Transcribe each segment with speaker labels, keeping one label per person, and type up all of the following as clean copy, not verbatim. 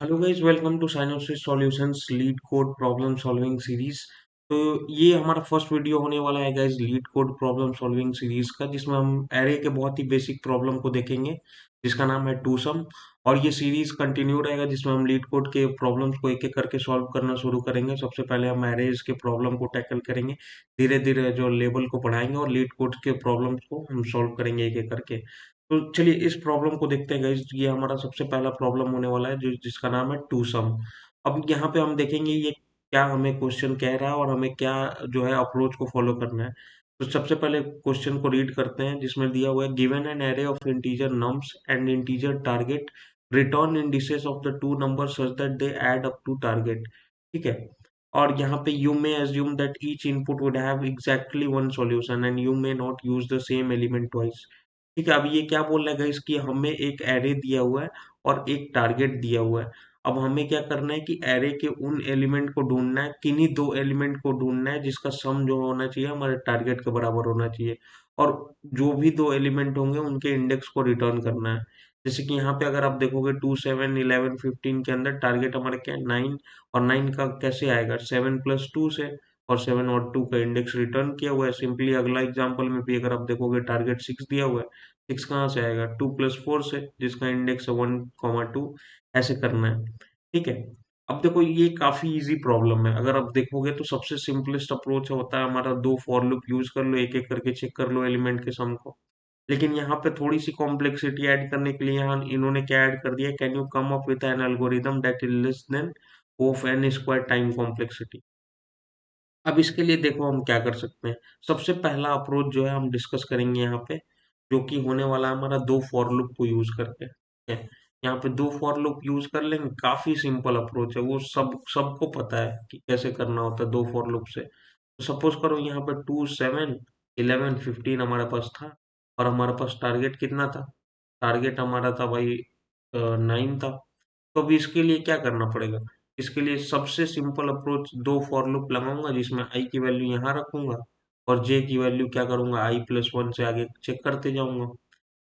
Speaker 1: Hello guys, welcome to Synosis solutions LeetCode problem solving series. तो ये हमारा first video होने वाला है guys, LeetCode problem solving series का, जिसमें हम एरे के बहुत ही बेसिक प्रॉब्लम को देखेंगे, जिसका नाम है टू सम। और ये सीरीज कंटिन्यू रहेगा, जिसमें हम लीड कोड के प्रॉब्लम्स को एक एक करके सॉल्व करना शुरू करेंगे। सबसे पहले हम एरेज के प्रॉब्लम को टैकल करेंगे, धीरे धीरे जो लेवल को बढ़ाएंगे और लीड कोड के प्रॉब्लम्स को हम सॉल्व करेंगे एक एक करके। तो चलिए इस प्रॉब्लम को देखते हैं गाइस। ये हमारा सबसे पहला प्रॉब्लम होने वाला है, जिसका नाम है टू सम। अब यहाँ पे हम देखेंगे ये क्या हमें क्वेश्चन कह रहा है और हमें क्या जो है अप्रोच को फॉलो करना है। तो सबसे पहले क्वेश्चन को रीड करते हैं, जिसमें दिया हुआ है given an array of integer nums and integer target, return indices of the two numbers such that they add up to target. ठीक है। और यहाँ पे you may assume that each input would have exactly one solution and you may not use the same element twice. ठीक है। अब ये क्या बोल रहा है गाइस कि हमें एक एरे दिया हुआ है और एक टारगेट दिया हुआ है। अब हमें क्या करना है कि एरे के उन एलिमेंट को ढूंढना है, किन्हीं दो एलिमेंट को ढूंढना है जिसका सम जो होना चाहिए हमारे टारगेट के बराबर होना चाहिए। और जो भी दो एलिमेंट होंगे उनके इंडेक्स को रिटर्न करना है। जैसे कि यहाँ पे अगर आप देखोगे 2 7 11 15 के अंदर टारगेट हमारे क्या है 9। और 9 का कैसे आएगा 7 + 2 से। और 7 और 2 का इंडेक्स रिटर्न किया हुआ है। सिंपली अगला एग्जांपल में भी अगर आप देखोगे टारगेट 6 दिया हुआ है। 6 कहाँ से आएगा 2 + 4 से, जिसका इंडेक्स है 1, 2। ऐसे करना है। ठीक है। अब देखो ये काफी इजी प्रॉब्लम है। अगर आप देखोगे तो सबसे सिंपलेस्ट अप्रोच होता है हमारा, दो फॉर लूप यूज कर लो, एक एक करके चेक कर लो एलिमेंट के सम को। लेकिन यहाँ पे थोड़ी सी कॉम्प्लेक्सिटी ऐड करने के लिए यहाँ इन्होंने क्या ऐड कर दिया, can you come up with an algorithm that is less than of n square time complexity. अब इसके लिए देखो हम क्या कर सकते हैं। सबसे पहला अप्रोच जो है हम डिस्कस करेंगे यहाँ पे, जो कि होने वाला है हमारा दो फॉर लूप को यूज करके। ठीक है। यहाँ पे दो फॉर लूप यूज कर लेंगे, काफी सिंपल अप्रोच है, वो सबको पता है कि कैसे करना होता है दो फॉर लूप से। तो सपोज करो यहाँ पे 2 7 11 15 हमारे पास था। और हमारे पास टारगेट कितना था, टारगेट हमारा था भाई 9 था। तो अभी इसके लिए क्या करना पड़ेगा, इसके लिए सबसे सिंपल अप्रोच दो फॉर लूप लगाऊंगा, जिसमें आई की वैल्यू यहाँ रखूंगा और जे की वैल्यू क्या करूंगा i+1 से आगे चेक करते जाऊंगा।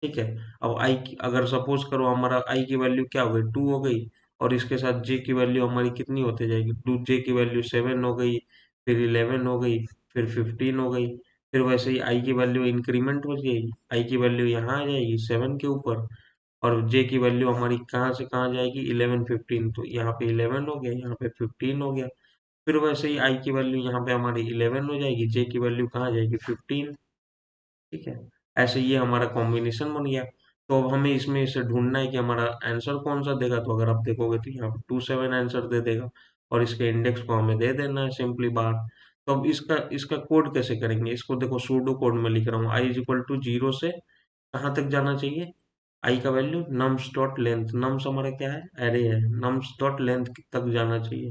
Speaker 1: ठीक है। अब आई की अगर सपोज करो हमारा आई की वैल्यू क्या हो गई 2 हो गई, और इसके साथ जे की वैल्यू हमारी कितनी होते जाएगी, 2 जे की वैल्यू 7 हो गई, फिर 11 हो गई, फिर 15 हो गई। फिर वैसे ही आई की वैल्यू इंक्रीमेंट हो जाएगी, आई की वैल्यू यहाँ आ जाएगी 7 के ऊपर। और जे की वैल्यू हमारी कहाँ से कहाँ जाएगी 11 15, तो यहाँ पे 11 हो गया, यहाँ पे 15 हो गया। फिर वैसे ही आई की वैल्यू यहाँ पे हमारी 11 हो जाएगी, जे की वैल्यू कहाँ जाएगी 15। ठीक है। ऐसे ये हमारा कॉम्बिनेशन बन गया। तो अब हमें इसमें से ढूंढना है कि हमारा आंसर कौन सा देगा। तो अगर आप देखोगे तो यहाँ पे 2 7 आंसर दे देगा, और इसके इंडेक्स को हमें दे देना है सिंपली बात। तो अब इसका इसका कोड कैसे करेंगे, इसको देखो सूडो कोड में लिख रहा हूँ, i = 0 से कहाँ तक जाना चाहिए, आई का value nums dot length, nums हमारा क्या है एरे है, नम्स डॉट लेंथ तक जाना चाहिए।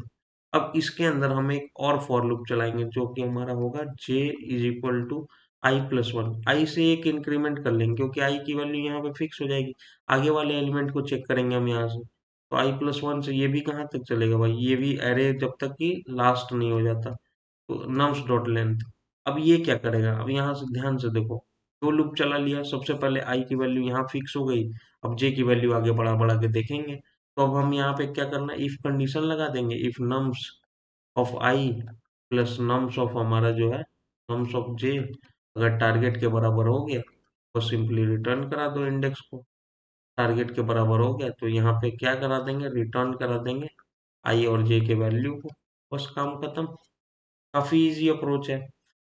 Speaker 1: अब इसके अंदर हम एक और फॉर लूप चलाएंगे, जो कि हमारा होगा j = i+1। आई से एक इंक्रीमेंट कर लेंगे, क्योंकि आई की वैल्यू यहाँ पे फिक्स हो जाएगी। आगे वाले एलिमेंट को चेक करेंगे हम यहाँ से। तो i+1 से ये भी कहाँ तक चलेगा भाई, ये भी एरे जब तक कि लास्ट नहीं हो जाता। तो नम्स डॉट लेंथ। अब ये क्या करेगा, अब यहाँ से ध्यान से देखो, दो लूप चला लिया। सबसे पहले आई की वैल्यू यहाँ फिक्स हो गई। अब जे की वैल्यू आगे बढ़ा बढ़ा के देखेंगे। तो अब हम यहाँ पे क्या करना है, इफ कंडीशन लगा देंगे, if nums of I plus nums of हमारा जो है नम्स ऑफ जे अगर टारगेट के बराबर हो गया, तो सिंपली रिटर्न करा दो इंडेक्स को। टारगेट के बराबर हो गया तो यहाँ पे क्या करा देंगे, रिटर्न करा देंगे आई और जे के वैल्यू को। बस काम खत्म। काफी इजी अप्रोच है।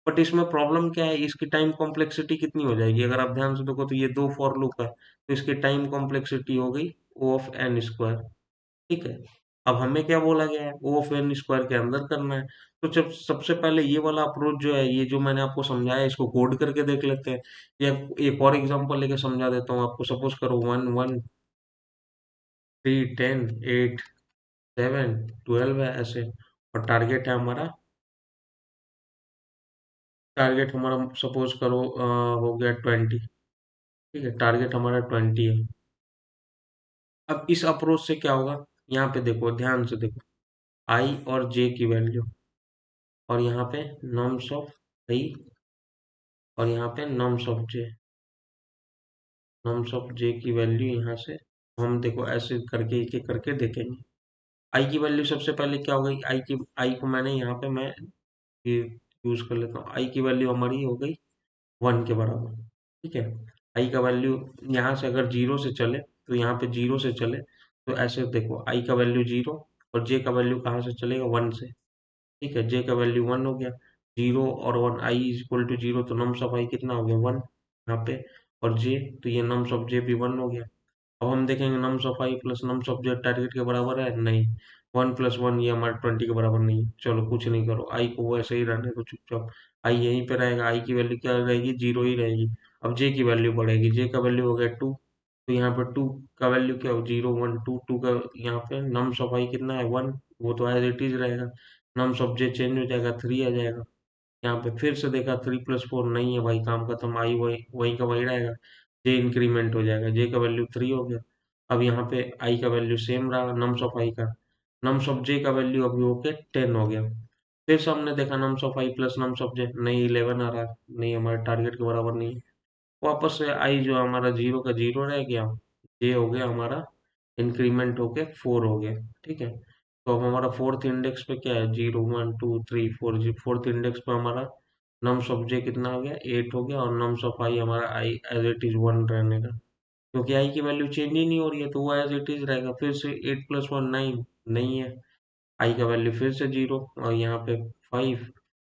Speaker 1: बट इसमें प्रॉब्लम क्या है, इसकी टाइम कॉम्प्लेक्सिटी कितनी हो जाएगी। अगर आप ध्यान से देखो तो ये दो फॉर लूप है, तो इसकी टाइम कॉम्प्लेक्सिटी हो गई O(n²). ठीक है। अब हमें क्या बोला गया है, O(n²) के अंदर करना है। तो जब सबसे पहले ये वाला अप्रोच जो है, ये जो मैंने आपको समझाया है, इसको कोड करके देख लेते हैं। या एक और एग्जांपल लेके समझा देता हूँ आपको। सपोज करो 1 1 3 10 8 7 12 है ऐसे। और टारगेट हमारा सपोज करो हो गया 20। ठीक है, टारगेट हमारा 20 है। अब इस अप्रोच से क्या होगा, यहाँ पे देखो ध्यान से देखो, आई और जे की वैल्यू, और यहाँ पे नम्स ऑफ आई, और यहाँ पे nums of J, nums of J की वैल्यू यहाँ से हम देखो ऐसे करके एक एक करके देखेंगे। आई की वैल्यू सबसे पहले क्या हो गई, आई को मैंने यहाँ पे मैं ये यूज कर लेता हूँ। आई की वैल्यू हमारी हो गई 1 के बराबर। ठीक है, आई का वैल्यू यहाँ से अगर 0 से चले तो यहाँ पे 0 से चले तो ऐसे देखो, आई का वैल्यू 0 और जे का वैल्यू कहाँ से चलेगा, 1 से। ठीक है, जे का वैल्यू 1 हो गया, 0 और 1, आई इज इक्वल टू 0, तो नम्स ऑफ आई कितना हो गया, 1 यहाँ पे। और जे, तो ये नम्स ऑफ जे भी 1 हो गया। अब हम देखेंगे nums of I plus nums of Z target के बराबर है, नहीं। 1 प्लस 1 ये हमारे 20 के बराबर नहीं है। चलो कुछ नहीं करो, आई को वैसे ही रहने दो चुपचाप। आई यहीं पे रहेगा, आई की वैल्यू क्या रहेगी, 0 ही रहेगी। अब जे की वैल्यू बढ़ेगी, जे का वैल्यू हो गया 2, तो यहाँ पर 2 का वैल्यू क्या हो, 0 1 2, 2 का यहाँ पे नम्स ऑफ आई कितना है, 1, वो तो एज इट इज रहेगा। नम्स ऑफ जे चेंज हो जाएगा, 3 आ जाएगा। यहाँ पे फिर से देखा 3 + 4 नहीं है भाई, काम खत्म, आई वही वही का वही रहेगा। जे इंक्रीमेंट हो जाएगा, जे का वैल्यू 3 हो गया। अब यहाँ पे आई का वैल्यू सेम रहा, नम्स ऑफ आई का। नम्स ऑफ जे का वैल्यू अभी होके 10 हो गया। फिर से हमने देखा nums of I plus nums of J, नहीं 11 आ रहा, नहीं हमारे टारगेट के बराबर नहीं है। वापस से आई जो हमारा 0 का 0 रह गया, जे हो गया हमारा इंक्रीमेंट होके 4 हो गया। ठीक है, तो अब हमारा फोर्थ इंडेक्स पे क्या है, 0 1 2 3 4, जी फोर्थ इंडेक्स पे हमारा नम्स ऑफ जे कितना हो गया, 8 हो गया, और नम्स ऑफ आई हमारा आई एज इट इज 1 रहने का, क्योंकि आई की वैल्यू चेंज ही नहीं हो रही है, तो वो एज इट इज रहेगा। फिर से 8 + 1 9 नहीं है, आई का वैल्यू फिर से 0, और यहाँ पे 5,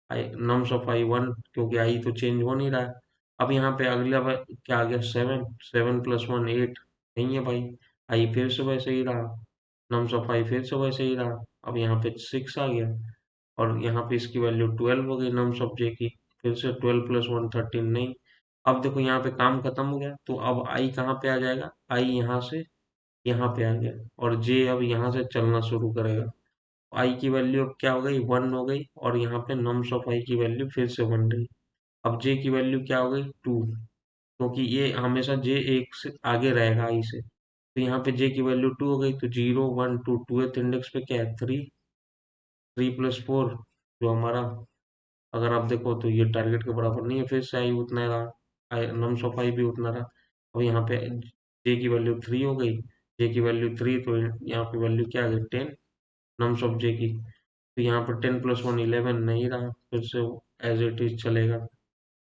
Speaker 1: आई नम्स ऑफ आई 1, क्योंकि आई तो चेंज हो नहीं रहा है। अब यहाँ पे अगला क्या आ गया, 7, 7 + 1 8 नहीं है भाई, आई फिर से वैसे ही रहा, नम्स ऑफ आई फिर से वैसे ही रहा। अब यहाँ पे 6 आ गया, और यहाँ पे इसकी वैल्यू 12 हो गई नम्स ऑफ जे की, फिर से 12 + 1 13 नहीं। अब देखो यहाँ पे काम खत्म हो गया, तो अब आई कहाँ पे आ जाएगा, आई यहाँ से यहाँ पे आ गया, और जे अब यहाँ से चलना शुरू करेगा। आई की वैल्यू अब क्या हो गई, 1 हो गई, और यहाँ पे नम्स ऑफ आई की वैल्यू फिर से 1 रही। अब जे की वैल्यू क्या हो गई, 2, क्योंकि ये हमेशा जे एक से आगे रहेगा आई से, तो यहाँ पे जे की वैल्यू 2 हो गई, तो 0 1 2, 2th इंडेक्स पे क्या है, 3, 3 + 4 जो हमारा, अगर आप देखो तो ये टारगेट के बराबर नहीं है, फिर से आई उतना ही रहा, आई नम्स ऑफ आई भी उतना रहा। अब यहाँ पे जे की वैल्यू 3 हो गई, जे की वैल्यू 3, तो यहाँ पे वैल्यू क्या आ गई, 10 नम्स ऑफ जे की, तो यहाँ पर 10 + 1 11 नहीं रहा, फिर से एज इट इज चलेगा।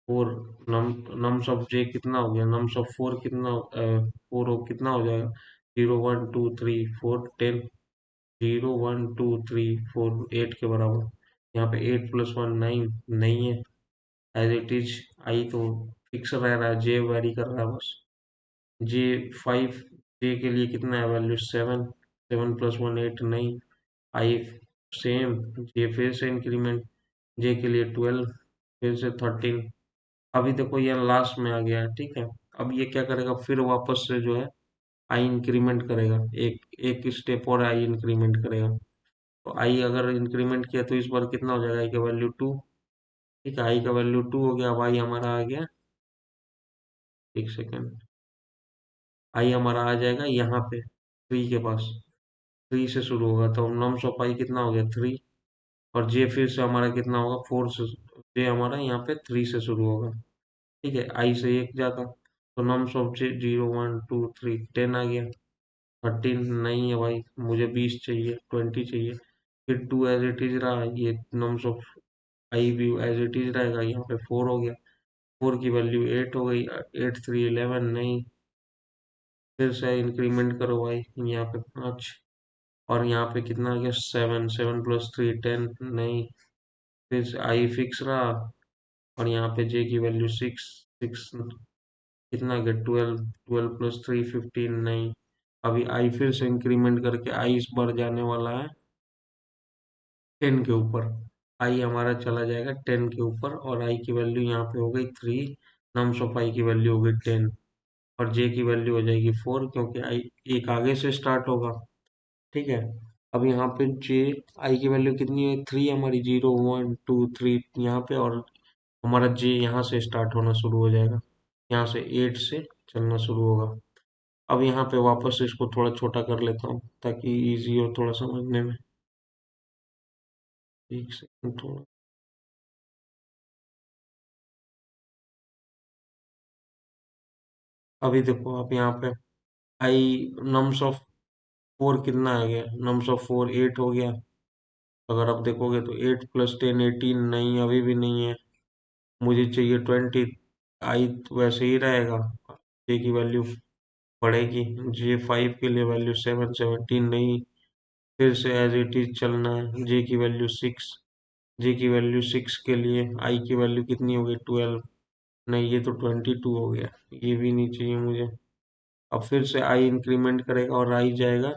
Speaker 1: 4 नम्स ऑफ जे कितना हो गया, नम्स ऑफ 4 कितना, 4 कितना हो जाएगा, 0 1 2 3 4 10, 0 1 2 3 4 8 के बराबर। यहाँ पे 8 + 1 9 नहीं है, एज इट इज आई तो फिक्स रह रहा है, जे वेरी कर रहा है बस। जे 5, जे के लिए कितना है वैल्यू, 7, 7 + 1 8 नहीं, आई सेम, जे फिर से इंक्रीमेंट, जे के लिए 12, फिर से 13। अभी देखो ये लास्ट में आ गया है, ठीक है। अब ये क्या करेगा, फिर वापस से जो है आई इंक्रीमेंट करेगा, एक एक स्टेप और आई इंक्रीमेंट करेगा। तो आई अगर इंक्रीमेंट किया तो इस बार कितना हो जाएगा, आई का वैल्यू 2। ठीक है, आई का वैल्यू 2 हो गया, अब आई हमारा आ गया, एक सेकेंड, आई हमारा आ जाएगा यहाँ पे 3 के पास, 3 से शुरू होगा, तो नम्स ऑफ आई कितना हो गया, 3, और जे फिर से हमारा कितना होगा, 4 से, जे हमारा यहाँ पे 3 से शुरू होगा। ठीक है, आई से एक जाता, तो नम्स ऑफ जे 0 1 2 3 10 आ गया, 13 नहीं है भाई, मुझे 20 चाहिए, 20 चाहिए। फिर 2 एज इट इज रहा, ये नम्स ऑफ आई भी एज इट इज रहेगा, यहाँ पे 4 हो गया, 4 की वैल्यू 8 हो गई, 8 3 11 नहीं, फिर से इंक्रीमेंट करो भाई, यहाँ पे 5, और यहाँ पे कितना आ गया, 7, 7 + 3 10 नहीं, फिर से आई फिक्स रहा, और यहाँ पे जे की वैल्यू 6, 6 कितना आ गया, 12, 12 + 3 15 नहीं। अभी आई फिर से इंक्रीमेंट करके आई इस बार जाने वाला है 10 के ऊपर, आई हमारा चला जाएगा 10 के ऊपर, और आई की वैल्यू यहाँ पे हो गई 3, नम्स ऑफ आई की वैल्यू हो गई 10, और जे की वैल्यू हो जाएगी 4, क्योंकि आई एक आगे से स्टार्ट होगा। ठीक है, अब यहाँ पे जे, आई की वैल्यू कितनी है, 3 हमारी, 0 1 2 3 यहाँ पे, और हमारा जे यहाँ से स्टार्ट होना शुरू हो जाएगा, यहाँ से 8 से चलना शुरू होगा। अब यहाँ पे वापस से इसको थोड़ा छोटा कर लेता हूँ ताकि इजी हो थोड़ा समझने में, एक सेकंड थोड़ा। अभी देखो आप यहाँ पे आई नम्स ऑफ फोर कितना आ गया, नम्स ऑफ फोर 8 हो गया। अगर आप देखोगे तो 8 + 10 18, नहीं अभी भी नहीं है, मुझे चाहिए 20। आई तो वैसे ही रहेगा, जे की वैल्यू बढ़ेगी। J5 के लिए वैल्यू 7 17 नहीं, फिर से एज इट इज चलना है। जे की वैल्यू 6, जे की वैल्यू 6 के लिए आई की वैल्यू कितनी हो गई 12, नहीं ये तो 22 हो गया, ये भी नहीं चाहिए मुझे। अब फिर से आई इंक्रीमेंट करेगा और आई जाएगा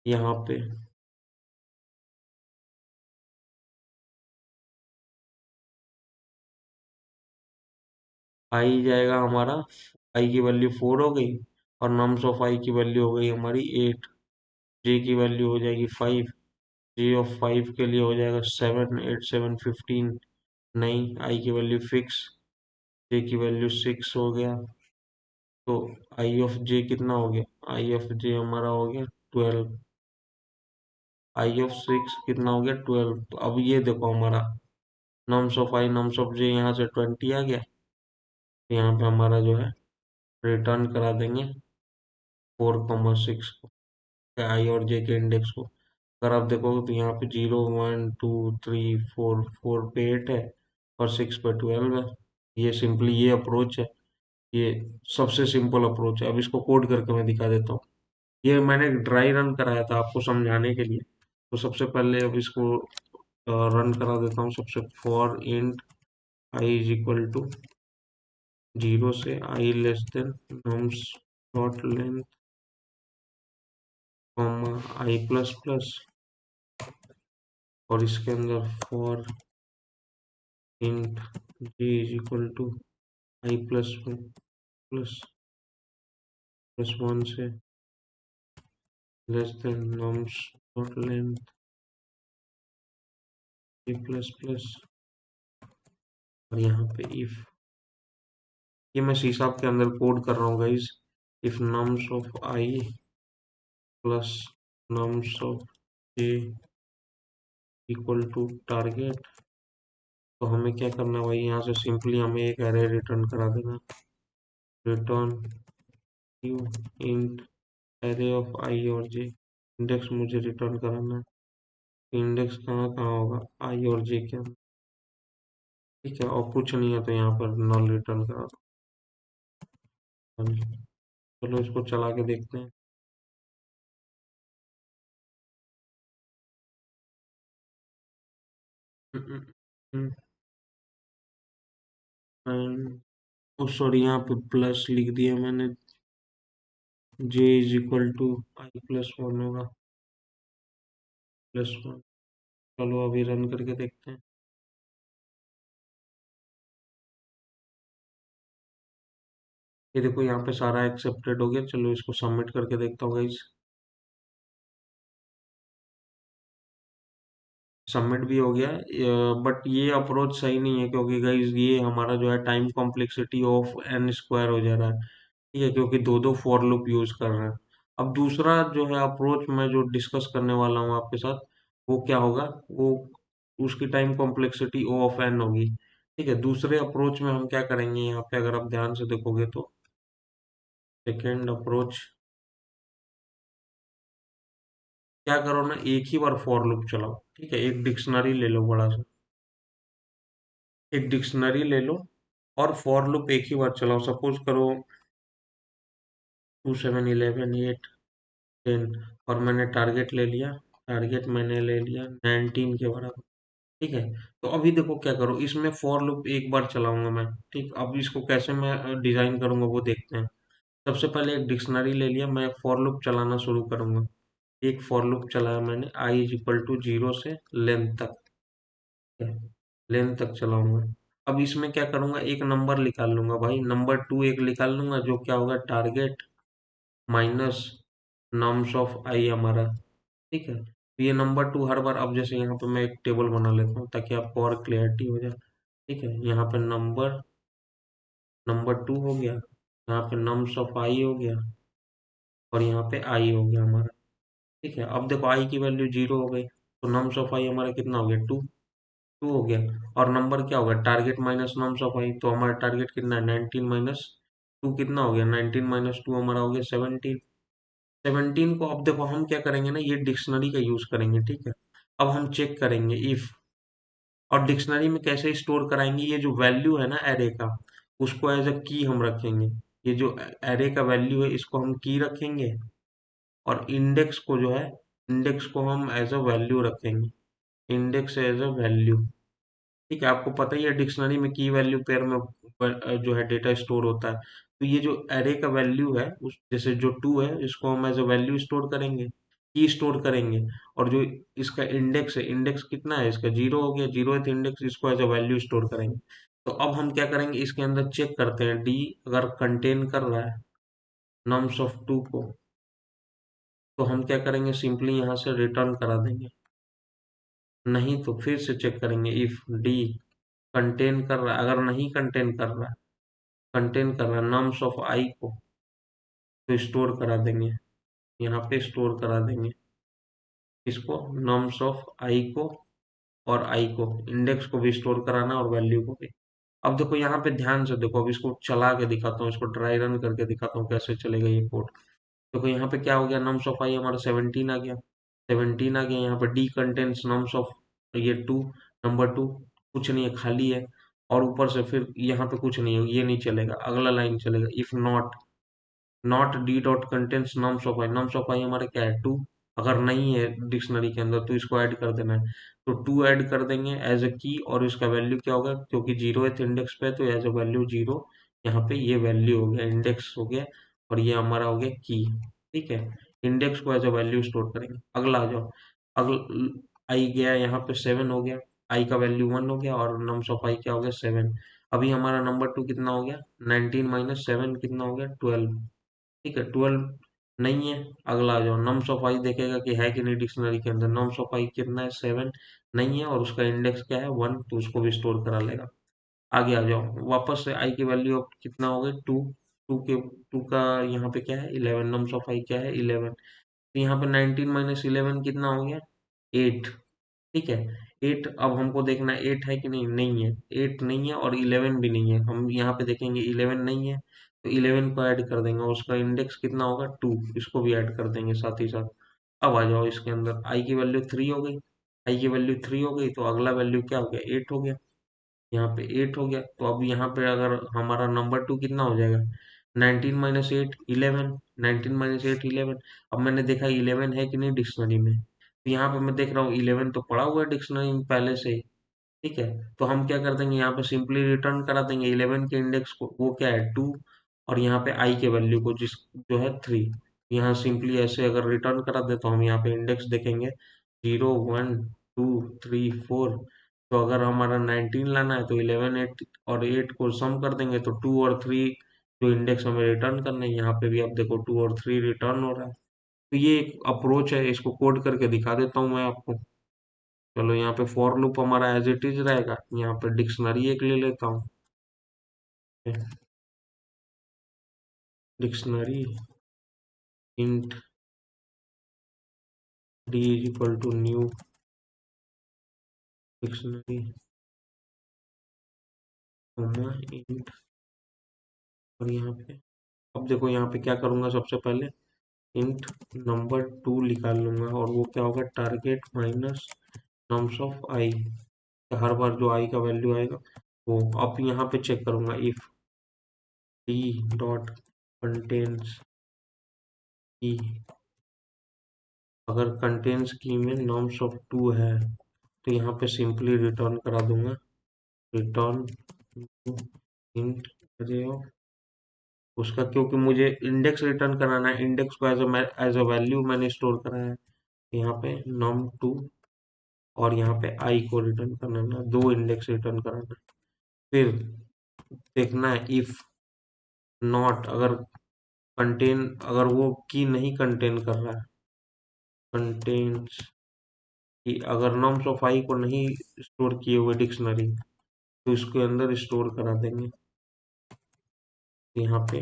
Speaker 1: यहाँ पे, आई जाएगा हमारा, आई की वैल्यू 4 हो गई, और नम्स ऑफ आई की वैल्यू हो गई हमारी 8। जे की वैल्यू हो जाएगी 5, जे ऑफ 5 के लिए हो जाएगा 7 8 7 15, नहीं आई की वैल्यू फिक्स, जे की वैल्यू 6 हो गया। तो आई ऑफ जे कितना हो गया, आई ऑफ जे हमारा हो गया 12, आई ऑफ 6 कितना हो गया 12। तो अब ये देखो हमारा nums of I nums of J यहाँ से 20 आ गया, तो यहाँ पे हमारा जो है रिटर्न करा देंगे 4,6 को, आई और जे के इंडेक्स को। अगर आप देखोगे तो यहाँ पे 0 1 2 3 4, 4 पे 8 है और 6 पे 12 है। ये सिंपली ये अप्रोच है, ये सबसे सिंपल अप्रोच है। अब इसको कोड करके मैं दिखा देता हूँ। ये मैंने ड्राई रन कराया था आपको समझाने के लिए। तो सबसे पहले अब इसको रन करा देता हूँ। सबसे for int I is equal to 0 से I less than nums dot length comma I plus plus, और इसके अंदर for int J is equal to I plus plus 1 से less than nums dot length I plus plus, और यहाँ पे if, ये मैं सी शार्प के अंदर कोड कर रहा हूँ guys. If nums of I plus nums of j equal to target, तो हमें क्या करना है भाई, यहाँ से सिंपली हमें एक एरे रिटर्न करा देना। Return new int array of I और जे, इंडेक्स मुझे रिटर्न कराना है। इंडेक्स कहाँ कहाँ होगा, आई और जे के अंदर, ठीक है। और कुछ नहीं है तो यहाँ पर नल रिटर्न करा दो। चलो इसको चला के देखते हैं। सॉरी, यहाँ पे प्लस लिख दिया मैंने, J is equal to I plus 1 होगा, +1। चलो अभी रन करके देखते हैं। ये देखो यहाँ पे सारा एक्सेप्टेड हो गया। चलो इसको सबमिट करके देखता हूँ गाइस। सबमिट भी हो गया, बट ये अप्रोच सही नहीं है, क्योंकि गाइस ये हमारा जो है time complexity of n square हो जा रहा है, ठीक है, क्योंकि दो दो फॉर लूप यूज कर रहे हैं। अब दूसरा जो है अप्रोच मैं जो डिस्कस करने वाला हूँ आपके साथ, वो क्या होगा, वो उसकी time complexity O of n होगी, ठीक है। दूसरे अप्रोच में हम क्या करेंगे, यहाँ पे अगर आप ध्यान से देखोगे तो सेकेंड अप्रोच, क्या करो ना, एक ही बार फॉर लूप चलाओ, ठीक है। एक डिक्शनरी ले लो बड़ा सा, एक डिक्शनरी ले लो और फॉर लूप एक ही बार चलाओ। सपोज करो 2 7 11 8 10, और मैंने टारगेट ले लिया, टारगेट मैंने ले लिया 19 के बराबर, ठीक है। तो अभी देखो क्या करो, इसमें फॉर लूप एक बार चलाऊंगा मैं, ठीक। अब इसको कैसे मैं डिजाइन करूंगा वो देखते हैं। सबसे पहले एक डिक्शनरी ले लिया, मैं फॉर लूप चलाना शुरू करूंगा। एक फॉर लूप चलाया मैंने, आई इज इक्वल टू 0 से लेंथ तक, लेंथ तक चलाऊंगा। अब इसमें क्या करूंगा, एक नंबर निकाल लूंगा भाई, नंबर 2 एक निकाल लूंगा, जो क्या होगा टारगेट माइनस नम्स ऑफ आई हमारा, ठीक है। तो ये नंबर 2 हर बार, अब जैसे यहाँ पे मैं एक टेबल बना लेता हूँ ताकि आपको और क्लियरिटी हो जाए, ठीक है। यहाँ पे नंबर नंबर 2 हो गया, यहाँ पे नम्स ऑफ आई हो गया, और यहाँ पे आई हो गया हमारा, ठीक है। अब देखो आई की वैल्यू 0 हो गई, तो नम्स ऑफ आई हमारा कितना हो गया 2, 2 हो गया। और नंबर क्या होगा, टारगेट माइनस नम्स ऑफ आई, तो हमारा टारगेट कितना है 19 माइनस 2, कितना हो गया 19 माइनस 2 हमारा हो गया 17, 17 को अब देखो हम क्या करेंगे ना, ये डिक्शनरी का यूज करेंगे, ठीक है। अब हम चेक करेंगे इफ, और डिक्शनरी में कैसे स्टोर कराएंगे, ये जो वैल्यू है ना एरे का, उसको एज अ की हम रखेंगे। ये जो एरे का वैल्यू है इसको हम की रखेंगे, और इंडेक्स को जो है, इंडेक्स को हम एज अ वैल्यू रखेंगे। इंडेक्स एज अ वैल्यू, ठीक है। आपको पता ही है डिक्शनरी में की वैल्यू पेयर में जो है डेटा स्टोर होता है। तो ये जो एरे का वैल्यू है, उस जैसे जो टू है इसको हम एज अ वैल्यू स्टोर करेंगे, की स्टोर करेंगे। और जो इसका इंडेक्स है, इंडेक्स कितना है इसका, जीरो हो गया, जीरो इंडेक्स, इसको एज अ वैल्यू स्टोर करेंगे। तो अब हम क्या करेंगे, इसके अंदर चेक करते हैं डी अगर कंटेन कर रहा है नम्स ऑफ टू को, तो हम क्या करेंगे, सिंपली यहाँ से रिटर्न करा देंगे। नहीं तो फिर से चेक करेंगे इफ डी कंटेन कर रहा है, अगर नहीं कंटेन कर रहा है, कंटेन कर रहा है नम्स ऑफ आई को, तो स्टोर करा देंगे, यहाँ पे स्टोर करा देंगे इसको, नम्स ऑफ आई को, और आई को, इंडेक्स को भी स्टोर कराना और वैल्यू को भी। अब देखो यहाँ पे ध्यान से देखो, अब इसको चला के दिखाता हूँ, इसको ड्राई रन करके दिखाता हूँ कैसे चलेगा ये कोड। देखो यहाँ पे क्या हो गया, नम्स ऑफ आई हमारा 17 आ गया, 17 आ गया। यहाँ पे डी कंटेन्स नम्स ऑफ ये टू, नंबर टू, कुछ नहीं है, खाली है। और ऊपर से फिर यहाँ पे कुछ नहीं है, ये नहीं चलेगा, अगला लाइन चलेगा, if not, not D dot contents nums of I, nums of I हमारे क्या है, टू। अगर नहीं है डिक्शनरी के अंदर तो इसको ऐड कर देना है, तो टू ऐड कर देंगे एज अ की, और इसका वैल्यू क्या होगा, क्योंकि जीरो है इंडेक्स पे, तो एज अ वैल्यू जीरो। यहाँ पे ये वैल्यू हो गया, इंडेक्स हो गया, और ये हमारा हो गया की, ठीक है। इंडेक्स को एज अ वैल्यू स्टोर करेंगे। अगला आ जाओ, अगला आई गया यहाँ पे 7 हो गया, आई का वैल्यू 1 हो गया, और नम्स ऑफ आई क्या हो गया, 7। अभी हमारा नंबर टू कितना हो गया, 19 माइनस 7 कितना हो गया, 12, ठीक है। 12 नहीं है, अगला आ जाओ, नम्स ऑफ आई देखेगा कि है कि नहीं डिक्शनरी के अंदर, नम्स ऑफ आई कितना है, 7 नहीं है, और उसका इंडेक्स क्या है, 1, तो उसको भी स्टोर करा लेगा। आगे आ जाओ, वापस से आई की वैल्यू अब कितना हो गई, 2, टू का यहाँ पे क्या है, 11, नम्स ऑफ आई क्या है, 11। तो यहाँ पे 19 माइनस 11 कितना हो गया, 8, ठीक है। 8, अब हमको देखना है 8 है कि नहीं, नहीं है, 8 नहीं है, और 11 भी नहीं है। हम यहाँ पे देखेंगे 11 नहीं है, तो 11 को ऐड कर देंगे, उसका इंडेक्स कितना होगा, 2, इसको भी ऐड कर देंगे साथ ही साथ। अब आ जाओ इसके अंदर, आई की वैल्यू 3 हो गई, आई की वैल्यू 3 हो गई, तो अगला वैल्यू क्या हो गया, 8 हो गया। यहाँ पे 8 हो गया, तो अब यहाँ पे अगर हमारा नंबर टू कितना हो जाएगा, 19 माइनस 8, 11, 19 माइनस 8, 11। अब मैंने देखा 11 है कि नहीं डिक्शनरी में, तो यहाँ पे मैं देख रहा हूँ 11 तो पड़ा हुआ है डिक्शनरी में पहले से ही, ठीक है। तो हम क्या कर देंगे, यहाँ पे सिंपली रिटर्न करा देंगे 11 के इंडेक्स को, वो क्या है, 2, और यहाँ पे आई के वैल्यू को जिस जो है 3। यहाँ सिंपली ऐसे अगर रिटर्न करा दे तो हम यहाँ पे इंडेक्स देखेंगे, 0, 1, 2, 3, 4। तो अगर हमारा 19 लाना है तो 11, 8 और 8 को सम कर देंगे, तो 2 और 3 जो इंडेक्स हमें रिटर्न करना है, यहाँ पे भी आप देखो 2 और 3 रिटर्न हो रहा है। तो ये एक अप्रोच है, इसको कोड करके दिखा देता हूँ मैं आपको। चलो यहाँ पे फॉर लूप हमारा एज इट इज रहेगा, यहाँ पे डिक्शनरी एक ले लेता हूँ, dictionary int d is equal to new dictionary, int, और यहाँ पे अब देखो यहाँ पे क्या करूंगा, सबसे पहले इंट नंबर टू निकाल लूंगा, और वो क्या होगा, टारगेट माइनस नम्स ऑफ आई, हर बार जो आई का वैल्यू आएगा वो। अब यहाँ पे चेक करूंगा इफ डी डॉट कंटेन्स की, अगर कंटेन्स की में नम्स ऑफ टू है, तो यहाँ पे सिंपली रिटर्न करा दूंगा, रिटर्न इंट अरे उसका, क्योंकि मुझे इंडेक्स रिटर्न कराना है, इंडेक्स को एज अ वैल्यू मैंने स्टोर करा है, यहाँ पे नम टू, और यहाँ पे आई को रिटर्न करना है, दो इंडेक्स रिटर्न कराना है। फिर देखना है इफ नॉट, अगर कंटेन, अगर वो की नहीं कंटेन कर रहा है, कंटेन्स की, अगर नम्स ऑफ आई को नहीं स्टोर किए हुए डिक्शनरी, तो इसके अंदर स्टोर करा देंगे, यहाँ पे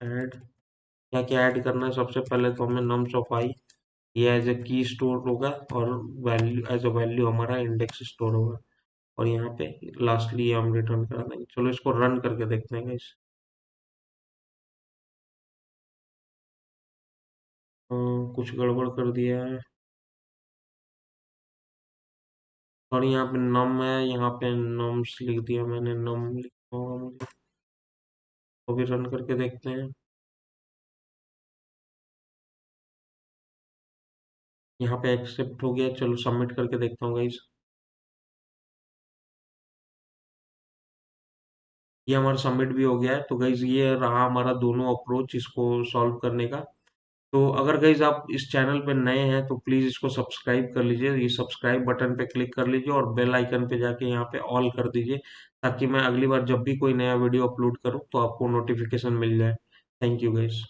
Speaker 1: ऐड, क्या क्या ऐड करना है, सबसे पहले तो हमें नम्स ऑफ आई, ये एज ए की स्टोर होगा, और वैल्यू एज अ वैल्यू हमारा इंडेक्स स्टोर होगा, और यहाँ पे लास्टली हम रिटर्न करा देंगे। चलो इसको रन करके देखते हैं guys। कुछ गड़बड़ कर दिया है। और यहाँ पे नम है, यहाँ पे नम्स लिख दिया मैंने, नम लिखा होगा मुझे। तो भी रन करके देखते हैं। यहाँ पे एक्सेप्ट हो गया, चलो सबमिट करके देखता हूँ गाइस। ये हमारा सबमिट भी हो गया है। तो गाइज ये रहा हमारा दोनों अप्रोच इसको सॉल्व करने का। तो अगर गाइज आप इस चैनल पे नए हैं तो प्लीज इसको सब्सक्राइब कर लीजिए, ये सब्सक्राइब बटन पे क्लिक कर लीजिए और बेल आइकन पे जाके यहाँ पे ऑल कर दीजिए, ताकि मैं अगली बार जब भी कोई नया वीडियो अपलोड करूँ तो आपको नोटिफिकेशन मिल जाए। Thank you guys.